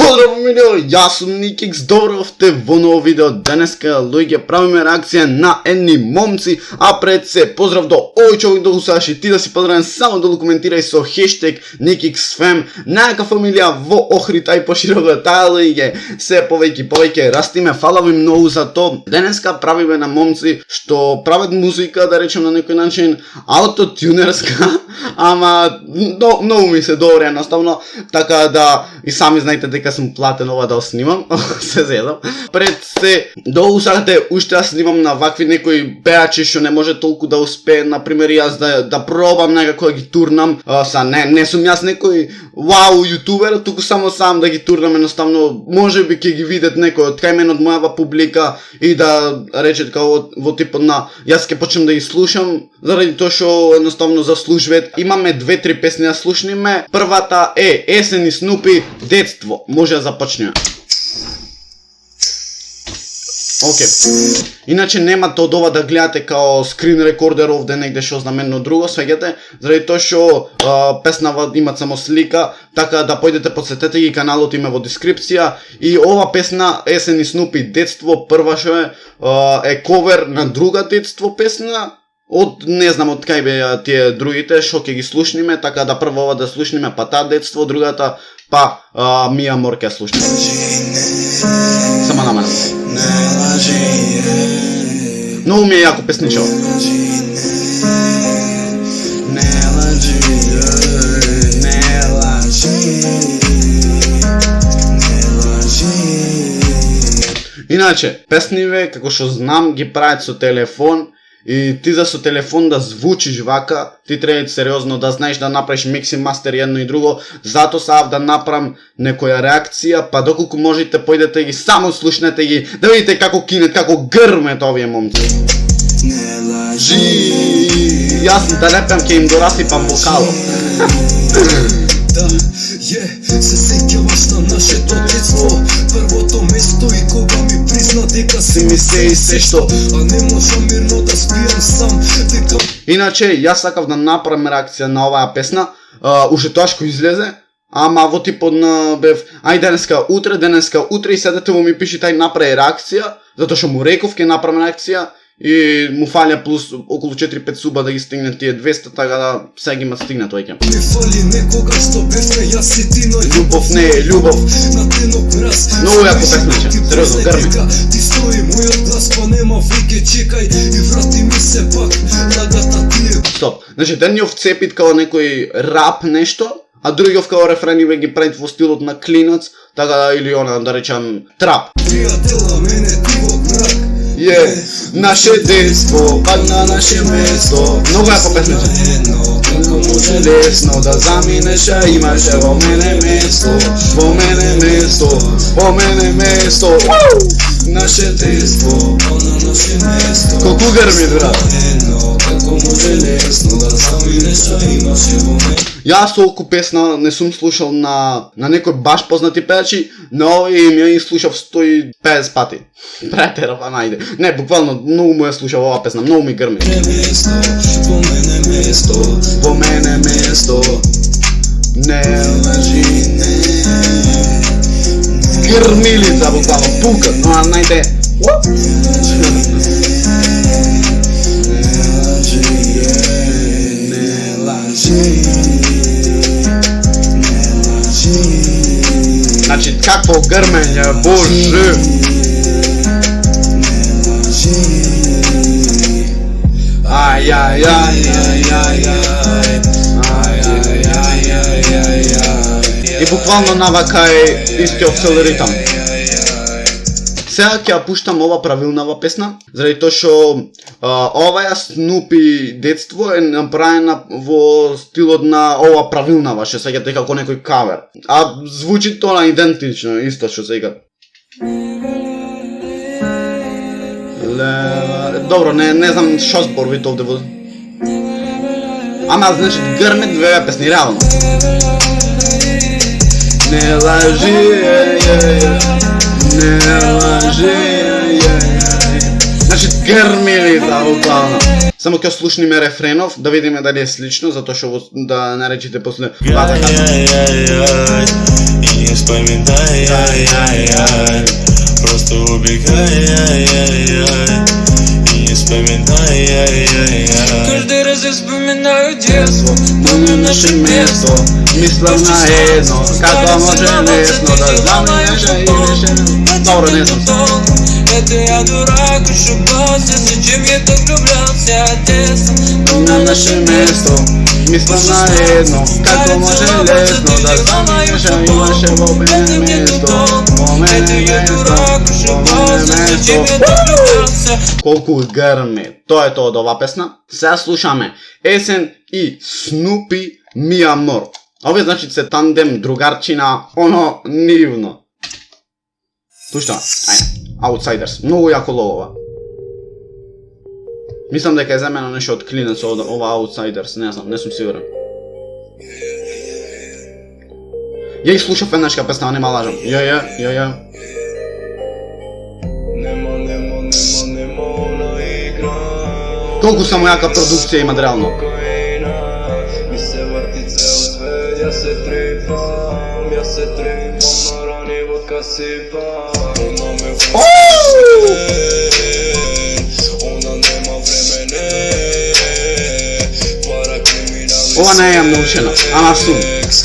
Поздрав видео, јас сум Никикс, добровте во ново видео. Денеска луѓе правиме реакција на едни момци, а пред се поздрав до овој човек да го слушаш и ти да си поздравен, само долу коментирај со хештег NikixFam. Најака фамилија во Охрита и пошироко, таа луѓе се повеќе растиме, фала ви многу за то. Денеска правиме на момци што прават музика, да речем на некој начин аутотюнерска, ама многу ми се добре едноставно, така да и сами знаете дека сум платен ова да снимам, се зедам. Пред се долу сакате уште да снимам на вакви некои пеачи што не може толку да успее, например јас да пробам некако да ги турнам, не сум јас некој вау јутубер, туку само сам да ги турнам, едноставно можеби ќе ги видат некој од кај мен од мојава публика и да речет као во типот на јас ќе почнем да ги слушам заради тоа што едноставно заслужуваат. Имаме 2-3 песни да слушниме. Првата е Есен и Снупи, Детство. Може да започнеме. Иначе нема тоа ова да гледате као скрин рекордер овде негде што знаменно друго, свеѓате, заради тоа што песнава има само слика, така да појдете подсетете ги, каналот има во дескрипција. И ова песна Есен и Снупи, Детство, прва што е ковер на друга Детство песна. Од не знам од кај беа тие другите што ќе ги слушниме, така да прво ова да слушниме, па таа Детство, другата па Ми Амор ќе слушниме. Само на мене. Многу ми е јако песничо. Иначе, песниве, како што знам, ги прават со телефон. И ти за со телефон да звучиш вака, ти треба сериозно да знаеш да направиш микс и мастер едно и друго. Зато сав да направам некоја реакција, па доколку можете појдете ги, само слушнете ги, да видите како кинет, како грмет овие момци. Не лажи, јас да репам ќе им дорасипам вокалот. Се сеќаваш на нашето детство, првото место и кога ми призна дека си ми се и се што, а не можам мирно да спијам сам дека... Иначе, јас сакав да направам реакција на оваа песна, уште тоашко излезе, ама во типот на бев, ај денеска утре и седете во ми пишите ај направи реакција, затоа што му реков ќе направам реакција, и му фалја плюс околу 4-5 суба да ги стигне тие 200, така да сега ги имат стигнат ојке. Ми фали некога што бевме јас и ти, но љубов не е љубов. На денок мраз. Многу јако песниче, сериозно, грми. Ти стои мојот глас, па нема веќе чекај и врати ми се пак лагата ти е. Стоп, значи Денјов цепит као некој рап нешто, а другиот као рефрени ве ги правит во стилот на клинац, така или она да речам трап. Пријатела мене ти во мрак. Наше детство, пак на наше место. Многу јако песниче. Како може лесно да заминеш, а имаше во мене место. Во мене место. Наше детство, на наше место. Колку грми, брат. Како може лесно да заминеш, а имаше во мене. Јас толку песна не сум слушал на некој баш познати пеачи, но овој ми ја слушав 150 пати. Претерав, најде. Не, буквално многу му ја слушав оваа песна, многу ми грми. Во мене место. Не лажи, не. Грмилица буквално, пукат, но најде. Значи, какво грмење, боже! И буквално навака е истиот целеритам. Сега ќе ја пуштам ова правилнава песна, заради тоа што оваа Снупи Детство е направена во стилот на ова правилнава, што сеќате како некој кавер. А звучи тоа идентично, исто што сега. Добро, не знам што зборувате овде во... Ама, значи, грмет две песни, реално. Не лажи, не лажи, значи грмили за буквално. Само ќе слушниме рефренов, да видиме дали е слично, затоа што да наречите после И не вспоминай, просто убегай, и не вспоминай. Каждый раз я вспоминаю детство, помню наше место. Мислам на едно, како може лесно да знаме наше име. Добро, не знам се. Это я дурак, ошибался, зачем я так влюблялся, детство. На наше место, мислам на едно, како може лесно да знаме наше име во мене место. Во мене место. Колку грми. Тоа е тоа од оваа песна. Сега слушаме Есен и Снупи Mi Amor. Овие значи се тандем другарчина, оно нивно. Слушаме, ајде, Outsiders, многу јако ловова. Мислам дека е земено нешто од Клинец од ова Outsiders, не знам, не сум сигурен. Ја и слушав еднашка песна, нема лажам. Ја. Колку само јака продукција има реално. Ja se tripam, na rani vodka sipam. Ona me ona nema vremene. Para kriminalni Ова не е научена, ама сум.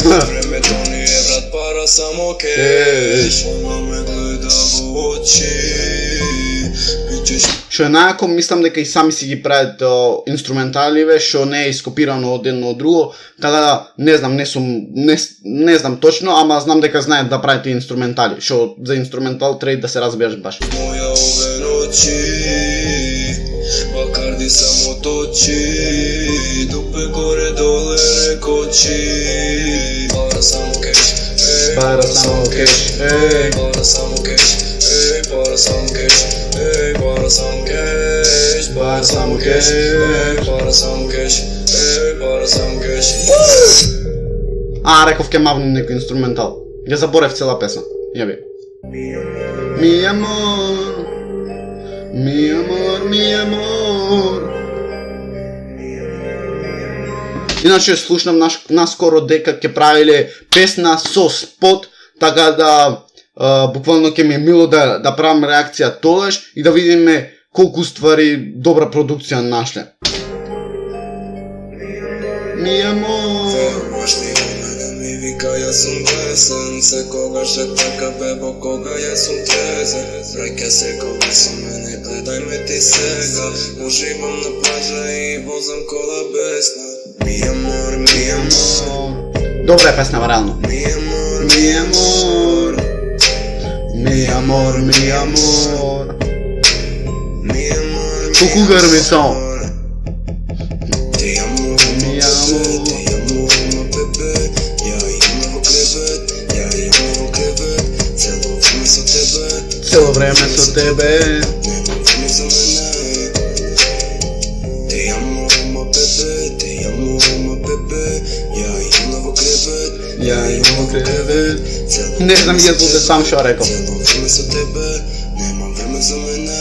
Vreme to nije brat, para samo keš. Ona me gleda u oči. Bićeš Што е најако, мислам дека и сами си ги прават инструменталиве, што не е ископирано од едно од друго, така не знам, не знам точно, ама знам дека знаат да правите инструментали, што за инструментал треба да се разбереш баш. moja ove noći. Bakardi samo toči. Dupe gore dole rekoči. Para samo keš. Para samo keš, ej. Para samo keš. Para samo keš. Para samo keš. Para samo keš, Para samo keš. Para samo keš. реков ке мавни некој инструментал. Ја заборев цела песна. Јаби. Mi amor, mi amor, mi amor. Иначе слушнав наскоро дека ќе правиле песна со спот, така да буквално ќе ми е мило да правам реакција тогаш и да видиме колку ствари добра продукција нашле. Mi amor. Mi vika, ja sam blesan. Se koga še taka bebo, koga ja sam trezen. Rajka se koga sam mene, gledaj me ti sega. Uživam na plaža i vozam kola besna. Mi amor, mi amor. Добра е песна, реално. Mi amor, Mi amor. Mi amor, mi amor. mi amor. Колку грми само. Ti amor, Mi amor. ti amor, ma bebe. Ja imam krevet, ja imam krevet. Celo vreme sa tebe. Цело време со тебе. Nema vreme za mene. Te amo, ma bebe, te amo, ma bebe. Ja imam krevet, Ја имам кревет. celo Не знам ја буде сам што реков. celo vreme sa tebe. Nema vreme za mene.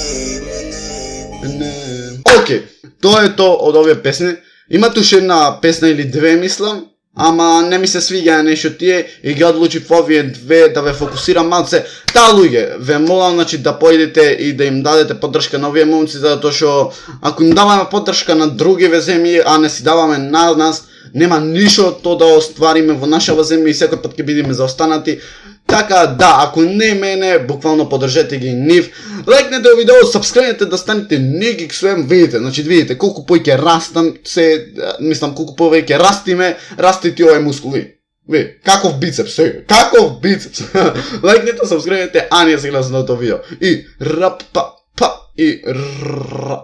Океј, тоа е тоа од овие песни. Има туше една песна или две, мислам, ама не ми се свиѓа нешто тие и ги одлучив овие две да ве фокусирам малце. Таа луѓе, ве молам значи да поидете и да им дадете поддршка на овие момци, затоа што ако им даваме поддршка на другиве земји, а не си даваме на нас, нема ништо то да оствариме во нашава земја и секој пат ќе бидеме заостанати. Така да, ако не мене, буквално поддржете ги нив. Лайкнете о видео, сабскрајбнете да станете Nigix Swem, видите колку повеќе растам мислам колку повеќе растиме, растите овие мускули. Ви, каков бицепс, каков бицепс. Лайкнете, сабскрајбнете, а ние се гледаме на тоа видео. И рап па и р.